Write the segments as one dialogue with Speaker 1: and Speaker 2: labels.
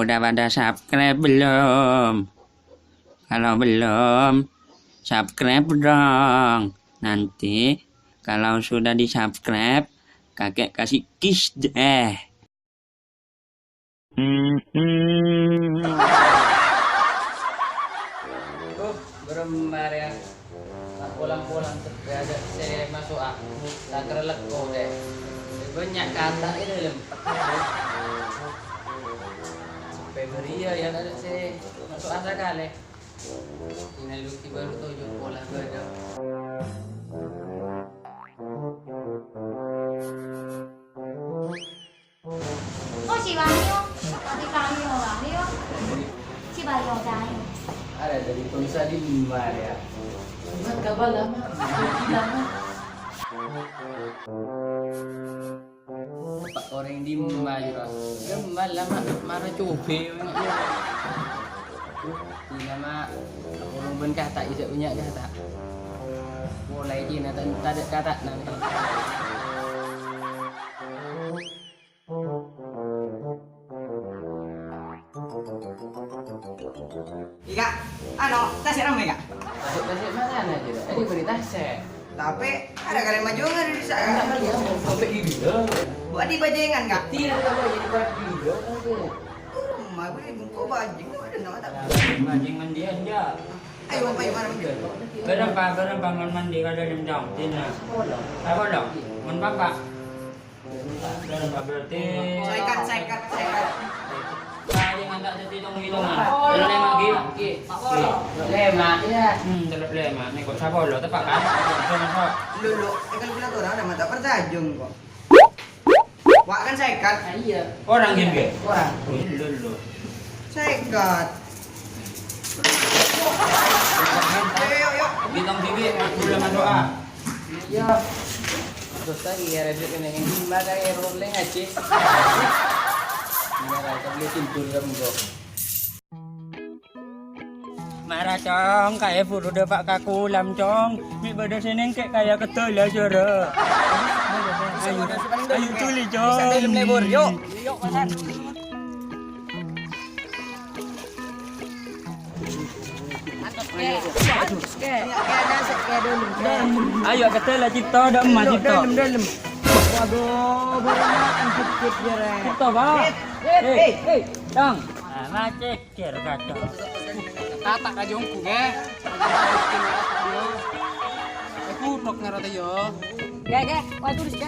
Speaker 1: Udah pada subscribe belum? Kalau belum, subscribe dong. Nanti kalau sudah di subscribe, kakek kasih kiss deh.
Speaker 2: Berembar ya. Pulang-pulang ada saya masuk tak kerelek kok deh. Banyak kata ini lem. Pemberia yang ada saya masuk asa kali. Ini luki baru tujuh pola beda.
Speaker 3: Có chị bán yêu, có chị bán yêu bán yêu, chị bán yêu giá yêu.
Speaker 2: Ada dari tulisan di Mimbar ya. Buat kabar lama, lama. Pak orang di Mimbar juga. Gemar lama, mana coba. Ini nama orang berkata, isa punya kata. Mulai ini tak ada kata nanti.
Speaker 4: Ika, tasnya ramai kak?
Speaker 2: Tasik mana aja? Ini beri tasik.
Speaker 4: Tapi ada kalian maju nggak di sana?
Speaker 2: Enggak lagi mau sampai ini dah.
Speaker 4: Buat di bajengan kak?
Speaker 2: Tidak ada lagi di baju dah.
Speaker 4: Rumah boleh buka bajing, ada nama tak?
Speaker 1: Mancing mandi aja.
Speaker 4: Ayo bapak yang mana maju?
Speaker 1: Berapa bangun mandi kalau jam jam tina. Apa dong? Menpapa. Berapa berarti?
Speaker 4: Saya kat.
Speaker 1: Yang anda hitung-hitungan. Lima lagi.
Speaker 2: Lema ya.
Speaker 1: Telur lima. Nih kok siapa lo? Tepat kan? Masuk.
Speaker 4: Lulu, kalkulator ada mata pertajung kok. Wak kan saya kat?
Speaker 2: Iya.
Speaker 1: Orang game.
Speaker 2: Orang.
Speaker 1: Lulu.
Speaker 4: Saya kat. Yuk.
Speaker 1: Hitung tinggi. Belum doa.
Speaker 2: Iya. Terus lagi ya redek ini yang gimana ya rolling aja. Gimana kita beli timbul kamu kok.
Speaker 1: Marah cong, kayak buru depak kakulam cong. Mi pada seneng kayak ketul lah jora. Ayo tuli cong.
Speaker 4: Bisa film lebur, yuk pasan.
Speaker 1: Ayo ketul lah cipta dah emak cipta.
Speaker 4: Dalam.
Speaker 2: Waduh, berenang sedikit jere.
Speaker 1: Cipta bang. Hei, cong. Macet cer kata.
Speaker 2: Tatak aja ongku ke. Aku tok ngarata yo. Ge, wah tulis ge.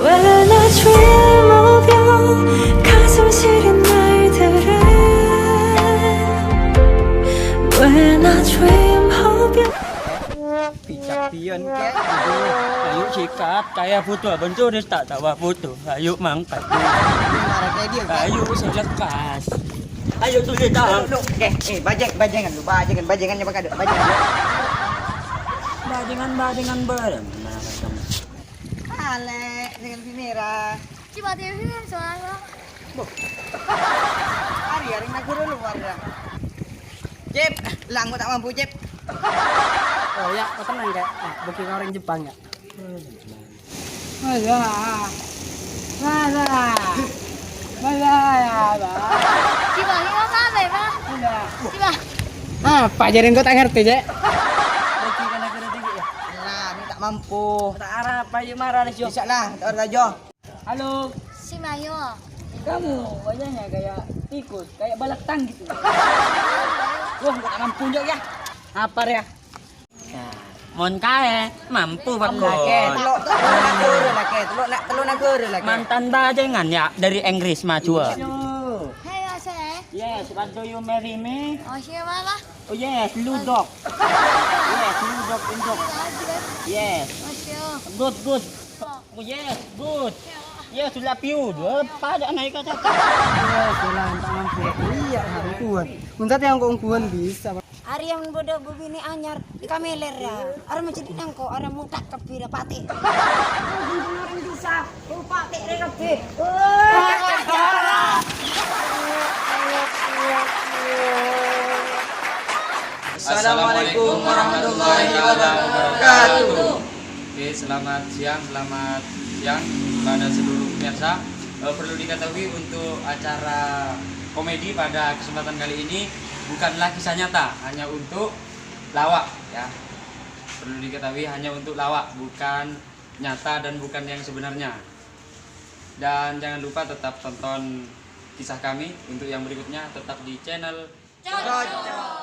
Speaker 5: When I dream of you 가슴 시린 날들을 When I dream of you
Speaker 1: Picak pion ke. Ayo sikat kayak foto bentuk dia tak tahu foto. Ayo mangkat.
Speaker 4: Marah kayak dia kak.
Speaker 1: Ayo selekas. Ayo tulis dah.
Speaker 4: Bajengan lu, bajengannya pakai ada bajengan.
Speaker 1: Bajengan bareng.
Speaker 4: Ale, dengan Vimera.
Speaker 3: Chị bán yêu hiếm soalnya.
Speaker 4: Hari nak guru luar dah. Jep, lang gua tak mampu Jep.
Speaker 2: Oh ya, kau tenang kak. Nah, booking orang Jepang ya.
Speaker 4: Masa ya, Bang.
Speaker 3: Chị bán yêu khác vậy mà. Chị bán.
Speaker 2: Ah, Pak Jarin kau tak ngerti je.
Speaker 4: Lah, ni tak mampu.
Speaker 2: Tak arah, Pak Yuk marah nih
Speaker 4: Bisa lah, tak ada aja.
Speaker 2: Halo,
Speaker 3: Chị bán yêu à?
Speaker 2: kamu wajahnya kayak tikus, kayak balak tang gitu. Wah, gua tak mampu juga ya. Apar ya?
Speaker 1: Mon kae mampu
Speaker 4: Telok
Speaker 1: bakon.
Speaker 4: telok nak guru lah.
Speaker 1: Mantan bajengan ya dari Inggris maju.
Speaker 3: Hay là xe này?
Speaker 1: Yes, what do you marry me?
Speaker 3: Chị bán á?
Speaker 1: Oh yes, Ludok. Yes, Ludok indok. Yes, good. Oh yes, good. Yes, love you. Pada naik kata.
Speaker 2: Jalan tak mampu. Iya, kuat. Untat yang kau kuat bisa.
Speaker 3: Hari yang bodoh bubini anyar di kameler ya. Orang macam ini kok orang mutak kepira pati. Orang bisa, pati rekapi.
Speaker 4: Assalamualaikum warahmatullahi wabarakatuh.
Speaker 2: Oke, selamat siang kepada seluruh pemirsa. Perlu diketahui untuk acara komedi pada kesempatan kali ini bukanlah kisah nyata, hanya untuk lawak ya. Perlu diketahui hanya untuk lawak, bukan nyata dan bukan yang sebenarnya. Dan jangan lupa tetap tonton kisah kami untuk yang berikutnya, tetap di channel
Speaker 3: Cocok.